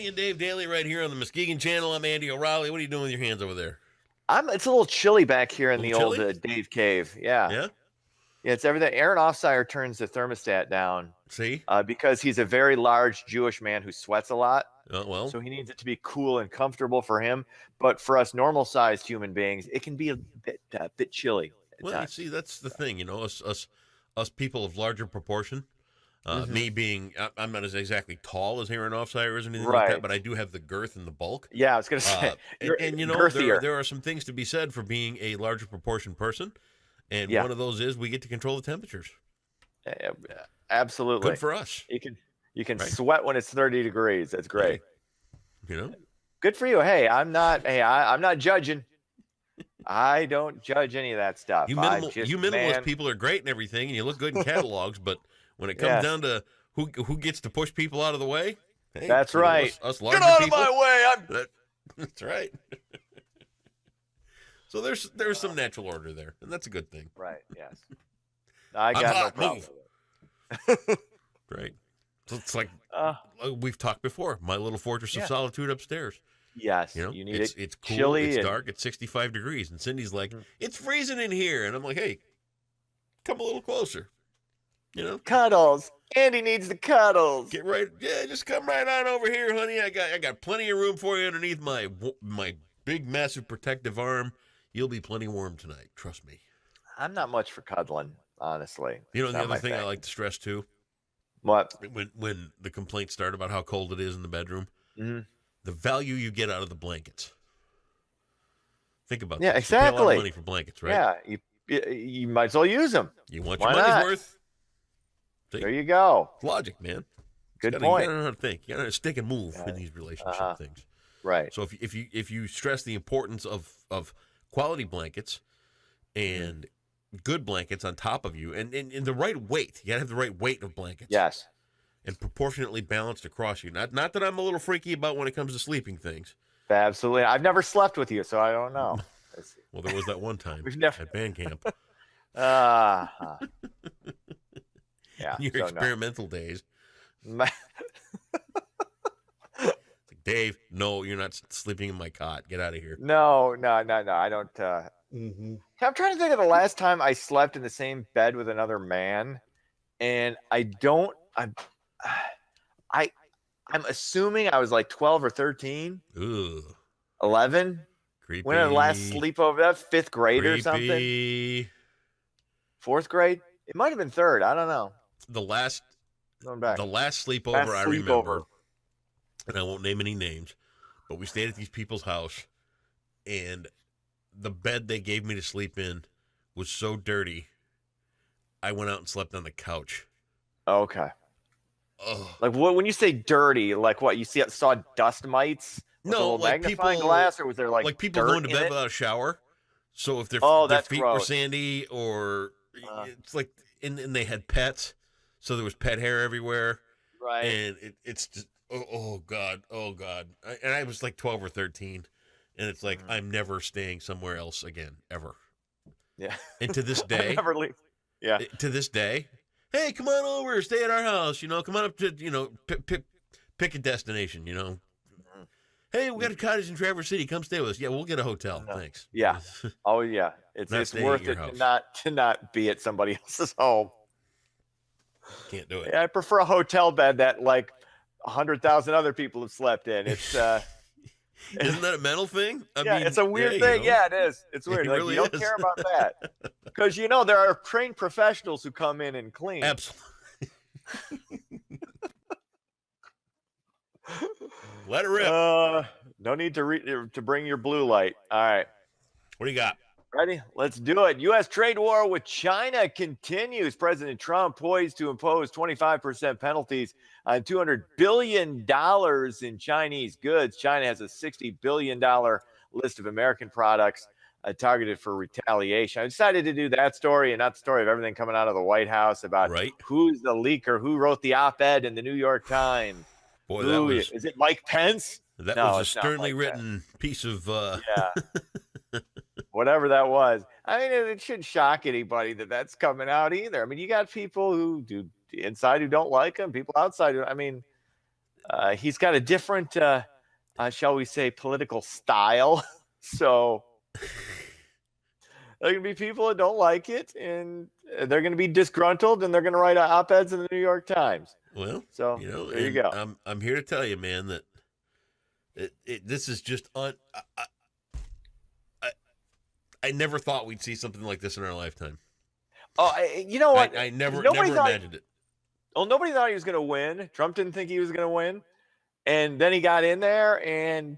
Honey and Dave Daily right here on the Muskegon channel. I'm Andy O'Reilly. What are you doing with your hands over there? It's a little chilly back here in the old chilly? Dave cave. Yeah. Yeah? Yeah, it's everything. Aaron Offsire turns the thermostat down See? because he's a very large Jewish man who sweats a lot. Well. So he needs it to be cool and comfortable for him. But for us normal-sized human beings, it can be a bit chilly. Well, you see, that's the thing, you know, us people of larger proportion. Me being, I'm not as exactly tall as Aaron Offsire or anything like that, but I do have the girth and the bulk. Yeah, I was going to say. And you know, there are some things to be said for being a larger proportion person. And one of those is we get to control the temperatures. Absolutely. Good for us. You can sweat when it's 30 degrees. That's great. You know? Good for you. Hey, I'm not judging. I don't judge any of that stuff. You minimalist people are great and everything, and you look good in catalogs, but when it comes down to who gets to push people out of the way, hey, that's right. Us larger Get out people, of my way! That's right. So there's some natural order there, and that's a good thing. Right. Yes. I got no problem with it. Right. So it's like we've talked before. My little fortress of solitude upstairs. Yes. You know, you need it's cool. Chilly it's dark. It's 65 degrees, and Cindy's like, "It's freezing in here," and I'm like, "Hey, come a little closer." You know, cuddles. Andy needs the cuddles. Get right. Yeah, just come right on over here, honey. I got plenty of room for you underneath my big, massive protective arm. You'll be plenty warm tonight. Trust me. I'm not much for cuddling, honestly. You know, the other thing I like to stress too. What? When the complaints start about how cold it is in the bedroom, the value you get out of the blankets. Think about that. Yeah, exactly. You pay a lot of money for blankets, right? Yeah, you might as well use them. You want your money's worth. See? There you go. It's logic, man. Good point. You gotta know how to think. You gotta stick and move in these relationship things. Right. So if you stress the importance of quality blankets and good blankets on top of you, and the right weight, you gotta have the right weight of blankets. Yes. And proportionately balanced across you. Not that I'm a little freaky about when it comes to sleeping things. Absolutely. I've never slept with you, so I don't know. Well, there was that one time at band camp. Yeah. Your experimental days. It's like, Dave, no, you're not sleeping in my cot. Get out of here. No. I don't. I'm trying to think of the last time I slept in the same bed with another man, and I'm assuming I was like 12 or 13. Ugh. 11. Creepy. When did the last sleepover? That 5th grade or something? 4th grade? It might have been 3rd. I don't know. The last sleepover I remember, and I won't name any names, but we stayed at these people's house, and the bed they gave me to sleep in was so dirty, I went out and slept on the couch. Okay. Ugh. Like what? When you say dirty, like what? You saw dust mites? No, like magnifying glass, or was there like people going to bed without a shower? So if their feet were sandy, or it's like, and they had pets, so there was pet hair everywhere. Right. And it's just oh god. And I was like 12 or 13, and it's like I'm never staying somewhere else again ever. Yeah. And to this day, never leave. Yeah. To this day, hey, come on over, stay at our house. You know, come on up to pick a destination. You know. Hey, we got a cottage in Traverse City. Come stay with us. Yeah, we'll get a hotel. Thanks. Yeah. Oh, yeah. It's worth it to not be at somebody else's home. Can't do it. Yeah, I prefer a hotel bed that like 100,000 other people have slept in. It's isn't that a mental thing? I mean, it's a weird thing. Yeah, it is. It's weird. Like, really you don't care about that because there are trained professionals who come in and clean. Absolutely. Let it rip. No need to bring your blue light. All right. What do you got? Ready? Let's do it. U.S. trade war with China continues. President Trump poised to impose 25% penalties on $200 billion in Chinese goods. China has a $60 billion list of American products targeted for retaliation. I decided to do that story and not the story of everything coming out of the White House about who's the leaker, who wrote the op-ed in the New York Times. Boy, is it Mike Pence? That was a sternly written piece of whatever that was. I mean, it shouldn't shock anybody that that's coming out either. I mean, you got people who do inside who don't like him, people outside. I mean, he's got a different, shall we say, political style. So there are going to be people that don't like it, and they're going to be disgruntled, and they're going to write op-eds in the New York Times. Well, so there you go. I'm here to tell you, man, that this is just I never thought we'd see something like this in our lifetime. Oh, you know what? I never imagined it. Well, nobody thought he was going to win. Trump didn't think he was going to win, and then he got in there, and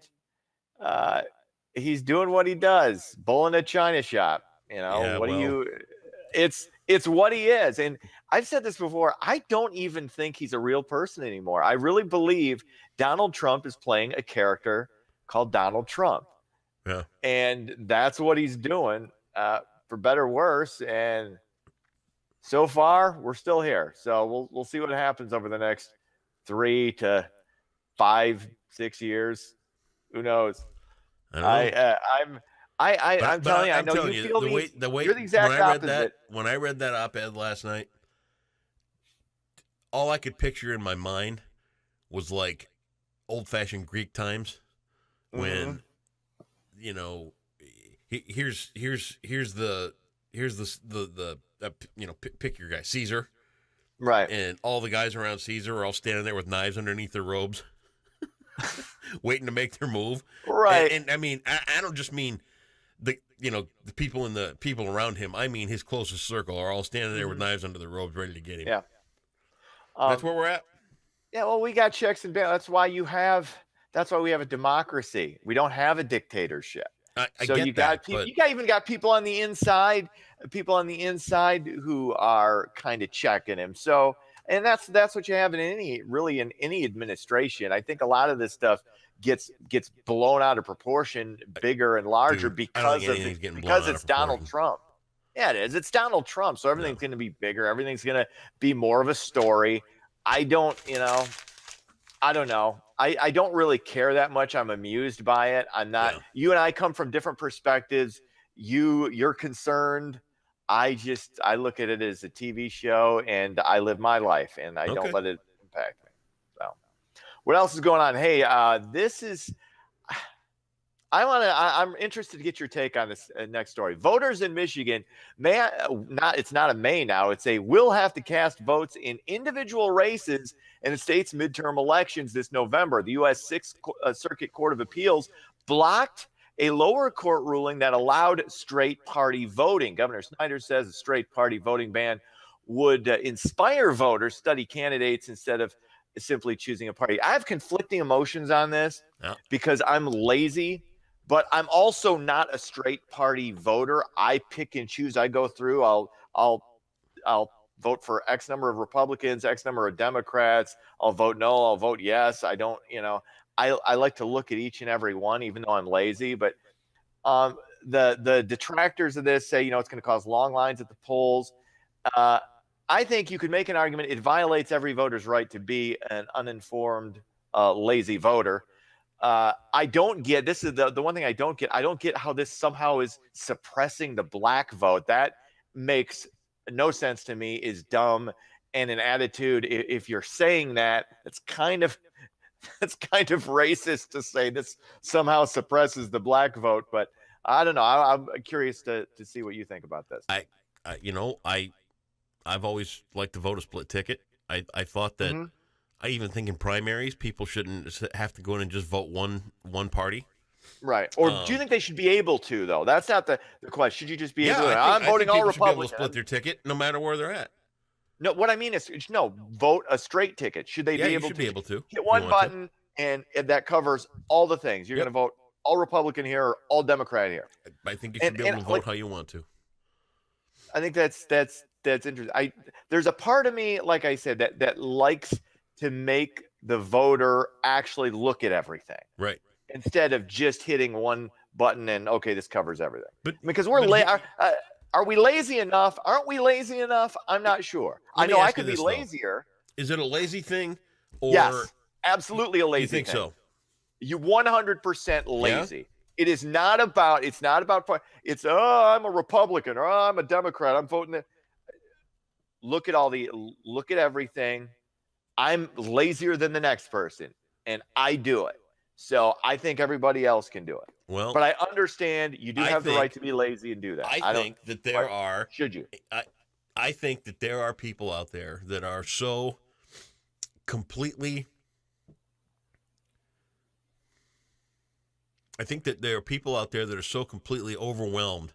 he's doing what he does, bowling a china shop. It's what he is. And I've said this before. I don't even think he's a real person anymore. I really believe Donald Trump is playing a character called Donald Trump. Yeah. And that's what he's doing, for better or worse. And so far, we're still here. So we'll see what happens over the next 3 to 5, 6 years. Who knows? I'm telling you, I know you feel the way you're the exact opposite. When I read that op-ed last night, all I could picture in my mind was like old-fashioned Greek times when, here's the pick your guy, Caesar, right? And all the guys around Caesar are all standing there with knives underneath their robes, waiting to make their move, right? And I mean, I don't just mean the people around him. I mean his closest circle are all standing there with knives under their robes, ready to get him. Yeah, that's where we're at. Yeah, well, we got checks and balances. That's why we have a democracy. We don't have a dictatorship. I get you got that, even got people on the inside who are kind of checking him. So, and that's what you have in any administration. I think a lot of this stuff gets blown out of proportion, bigger and larger, because it's Donald Trump. Yeah, it is. It's Donald Trump. So everything's going to be bigger. Everything's going to be more of a story. I don't know. I don't really care that much. I'm amused by it. I'm not. Yeah. You and I come from different perspectives. You're concerned. I look at it as a TV show, and I live my life, and I don't let it impact me. So, what else is going on? Hey, I'm interested to get your take on this next story. Voters in Michigan it's not a may now. It's a will have to cast votes in individual races in the state's midterm elections this November. The U.S. Sixth Circuit Court of Appeals blocked a lower court ruling that allowed straight party voting. Governor Snyder says a straight party voting ban would inspire voters to study candidates instead of simply choosing a party. I have conflicting emotions on this because I'm lazy, but I'm also not a straight party voter. I pick and choose. I go through. I'll vote for X number of Republicans, X number of Democrats. I'll vote no. I'll vote yes. I don't. I like to look at each and every one, even though I'm lazy. But the detractors of this say, it's going to cause long lines at the polls. I think you could make an argument it violates every voter's right to be an uninformed, lazy voter. I don't get, this is the one thing I don't get. I don't get how this somehow is suppressing the black vote. That makes no sense to me, is dumb, and an attitude. If you're saying that, it's kind of racist to say this somehow suppresses the black vote. But I don't know. I'm curious to see what you think about this. I've always liked to vote a split ticket. I thought that I even think in primaries people shouldn't have to go in and just vote one party. Right. Or do you think they should be able to, though? That's not the question. Should you just be able to? I'm voting all Republicans. Should be able to split their ticket no matter where they're at. No, what I mean is, vote a straight ticket. Should they be able to hit one button and that covers all the things? You're going to vote all Republican here or all Democrat here. I think you should be able to vote how you want to. I think that's interesting. There's a part of me, like I said, that likes to make the voter actually look at everything. Right. Instead of just hitting one button and, okay, this covers everything. Because are we lazy enough? Aren't we lazy enough? I'm not sure. I know I could be lazier. Is it a lazy thing? Or yes, absolutely a lazy thing. You think so? You 100% lazy. Yeah? It's not about, I'm a Republican or I'm a Democrat. I'm voting. Look at everything. I'm lazier than the next person, and I do it. So I think everybody else can do it. Well, but I understand you do have the right to be lazy and do that. I think that there are. Should you? I think that there are people out there that are so completely. I think that there are people out there that are so completely overwhelmed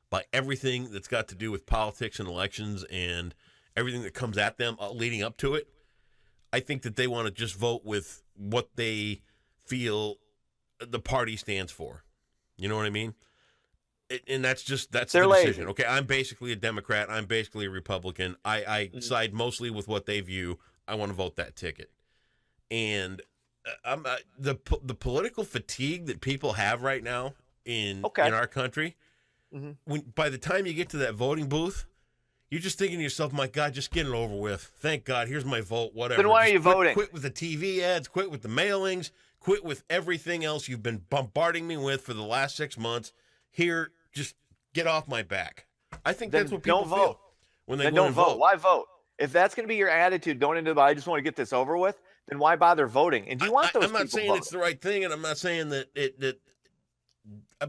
by everything that's got to do with politics and elections and everything that comes at them leading up to it. I think that they want to just vote with what they feel the party stands for. You know what I mean? And that's the decision. Lazy. Okay, I'm basically a Democrat. I'm basically a Republican. I side mostly with what they view. I want to vote that ticket. And the political fatigue that people have right now in our country, by the time you get to that voting booth, you're just thinking to yourself, my God, just get it over with. Thank God, here's my vote, whatever. Then why are you voting? Quit with the TV ads, quit with the mailings, quit with everything else you've been bombarding me with for the last 6 months. Here, just get off my back. I think that's what people feel when they don't vote. Why vote? If that's going to be your attitude going into the, I just want to get this over with, then why bother voting? And do you want those people I'm not saying voting? It's the right thing, and I'm not saying that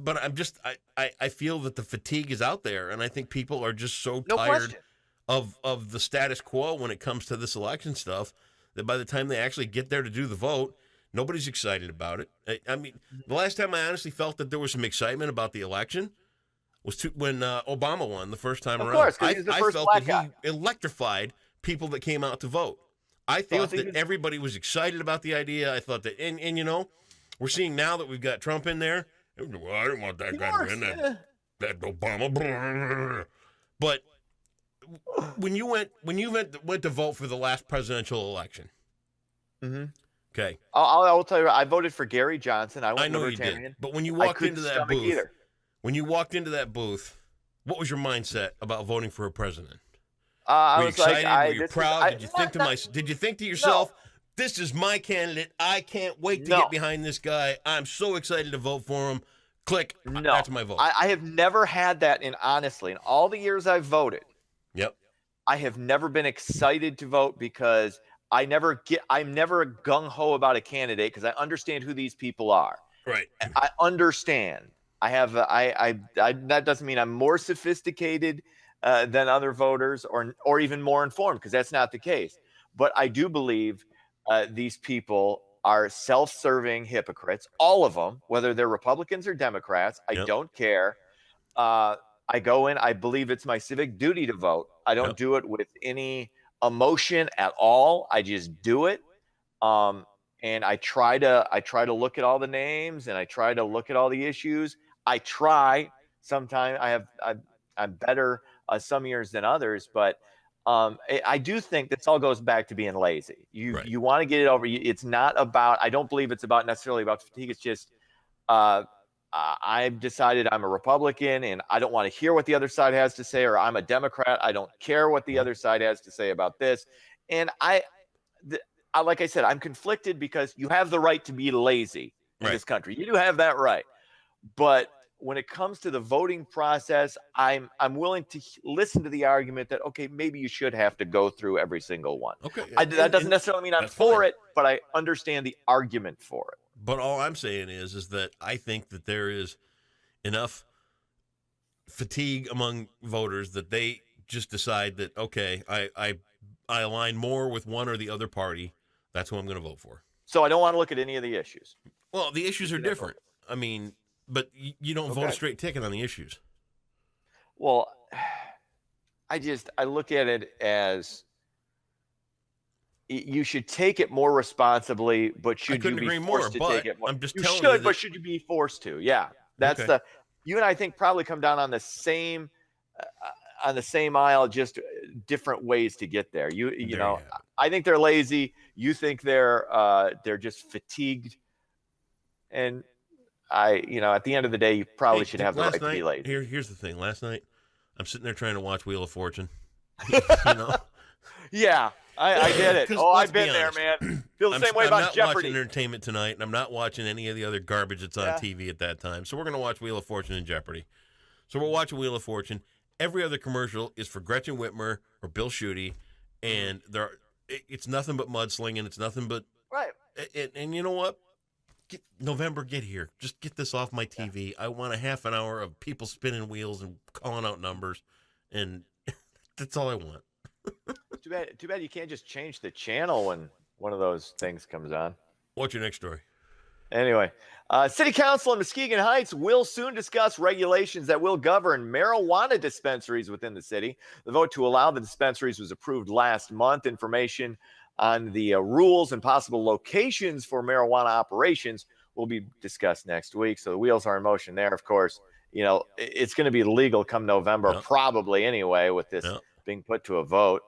but I'm just I feel that the fatigue is out there, and I think people are just so tired of the status quo when it comes to this election stuff that by the time they actually get there to do the vote, nobody's excited about it. I mean, the last time I honestly felt that there was some excitement about the election was when Obama won the first time around. Of course, because he's the first black guy. He electrified people that came out to vote. I thought that everybody was excited about the idea. I thought that, and you know, we're seeing now that we've got Trump in there. Well, I didn't want that guy to win that Obama. But when you went to vote for the last presidential election, okay, I will tell you, I voted for Gary Johnson. I know Libertarian. You did. But when you walked into that booth, what was your mindset about voting for a president? Were you excited? Were you proud? Did you think to yourself, this is my candidate. I can't wait to get behind this guy. I'm so excited to vote for him. Click. No. That's my vote. I have never had that honestly, in all the years I've voted. Yep. I have never been excited to vote because I'm never gung-ho about a candidate because I understand who these people are. Right. I understand. That doesn't mean I'm more sophisticated than other voters or even more informed, because that's not the case. But I do believe these people are self-serving hypocrites, all of them, whether they're Republicans or Democrats. I don't care. I go in. I believe it's my civic duty to vote. I don't do it with any emotion at all. I just do it. And I try to look at all the names, and I try to look at all the issues. I try. Sometimes I'm better some years than others, but I do think this all goes back to being lazy. You want to get it over. It's not about. I don't believe it's about necessarily about fatigue. It's just I've decided I'm a Republican, and I don't want to hear what the other side has to say, or I'm a Democrat. I don't care what the other side has to say about this. And like I said, I'm conflicted because you have the right to be lazy in this country. You do have that right. But when it comes to the voting process, I'm willing to listen to the argument that, okay, maybe you should have to go through every single one. Okay. That doesn't necessarily mean I'm for it, but I understand the argument for it. But all I'm saying is that I think that there is enough fatigue among voters that they just decide that, okay, I align more with one or the other party. That's who I'm going to vote for. So I don't want to look at any of the issues. Well, the issues are different. I mean, but you don't vote a straight ticket on the issues. Well, I look at it as you should take it more responsibly, but should you be forced to take it more? I'm just telling you but should you be forced to? Yeah, that's you and I think probably come down on the same aisle, just different ways to get there. You know, I think they're lazy. You think they're just fatigued, and at the end of the day, you probably should have the right to be lazy. Here's the thing. Last night, I'm sitting there trying to watch Wheel of Fortune. Yeah, I get it. Oh, I've been there, man. Feel the same way about Jeopardy. I'm not watching entertainment tonight, and I'm not watching any of the other garbage that's on TV at that time. So we're going to watch Wheel of Fortune and Jeopardy. So we're watching Wheel of Fortune. Every other commercial is for Gretchen Whitmer or Bill Schuette, and it's nothing but mudslinging. It's nothing but right. And you know what? November, get here. Just get this off my TV. Yeah. I want a half an hour of people spinning wheels and calling out numbers, and that's all I want. Too bad you can't just change the channel when one of those things comes on. What's your next story? Anyway, City Council in Muskegon Heights will soon discuss regulations that will govern marijuana dispensaries within the city. The vote to allow the dispensaries was approved last month. Information on the rules and possible locations for marijuana operations will be discussed next week. So the wheels are in motion there. Of course, you know, it's going to be legal come November, probably anyway, with this being put to a vote.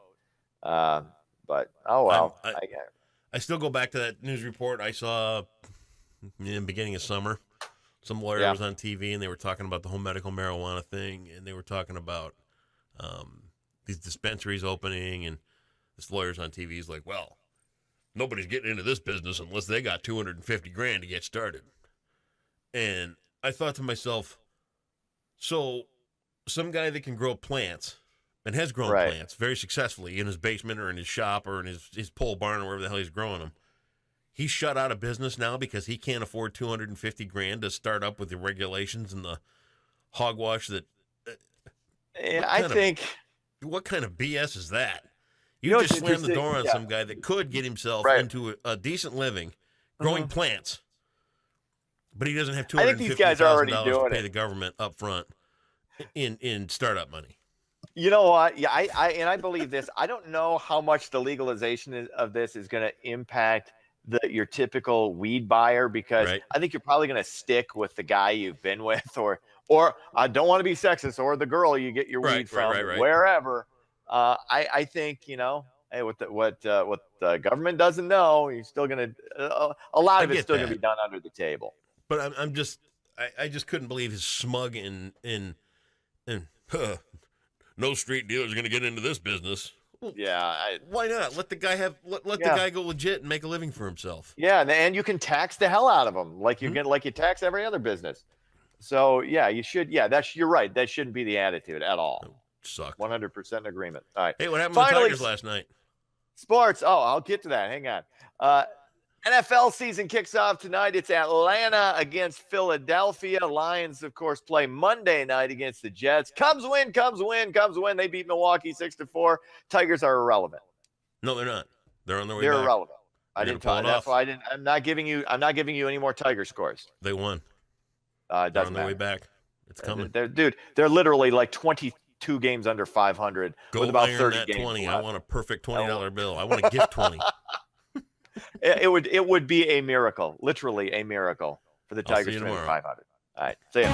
But, oh, well. I still go back to that news report I saw in the beginning of summer. Some lawyer was on TV, and they were talking about the whole medical marijuana thing, and they were talking about these dispensaries opening, and this lawyer's on TV is like, well, nobody's getting into this business unless they got $250,000 to get started. And I thought to myself, so some guy that can grow plants and has grown plants very successfully in his basement or in his shop or in his pole barn or wherever the hell he's growing them, he's shut out of business now because he can't afford $250,000 to start up with the regulations and the hogwash that. What kind of BS is that? You just slammed the door on some guy that could get himself into a decent living growing plants, but he doesn't have $250,000 to pay the government up front in startup money. You know what? Yeah, I believe this. I don't know how much the legalization of this is going to impact your typical weed buyer, because I think you're probably going to stick with the guy you've been with, or I don't want to be sexist, or the girl you get your weed from, wherever. I think, you know, hey, what the government doesn't know, you're still going to a lot of it's still going to be done under the table. But I just couldn't believe his smug in no street dealer is going to get into this business. Yeah, why not? Let the guy the guy go legit and make a living for himself. Yeah, and you can tax the hell out of him like you like you tax every other business. So yeah, you should. Yeah, you're right. That shouldn't be the attitude at all. Sucked. 100% agreement. All right. Hey, what happened to the Tigers last night? Sports. Oh, I'll get to that. Hang on. NFL season kicks off tonight. It's Atlanta against Philadelphia. Lions, of course, play Monday night against the Jets. Cubs win. They beat Milwaukee 6-4. Tigers are irrelevant. No, they're not. They're on their way back. They're irrelevant. I didn't talk. That's why I'm not giving you any more Tiger scores. They won. They're on their way back. It's coming. They're literally like 22 games under 500 with about 30 games 20. Left. I want a perfect $20 bill. I want to gift 20. It would be a miracle, literally a miracle for the Tigers to win 500. All right, see ya.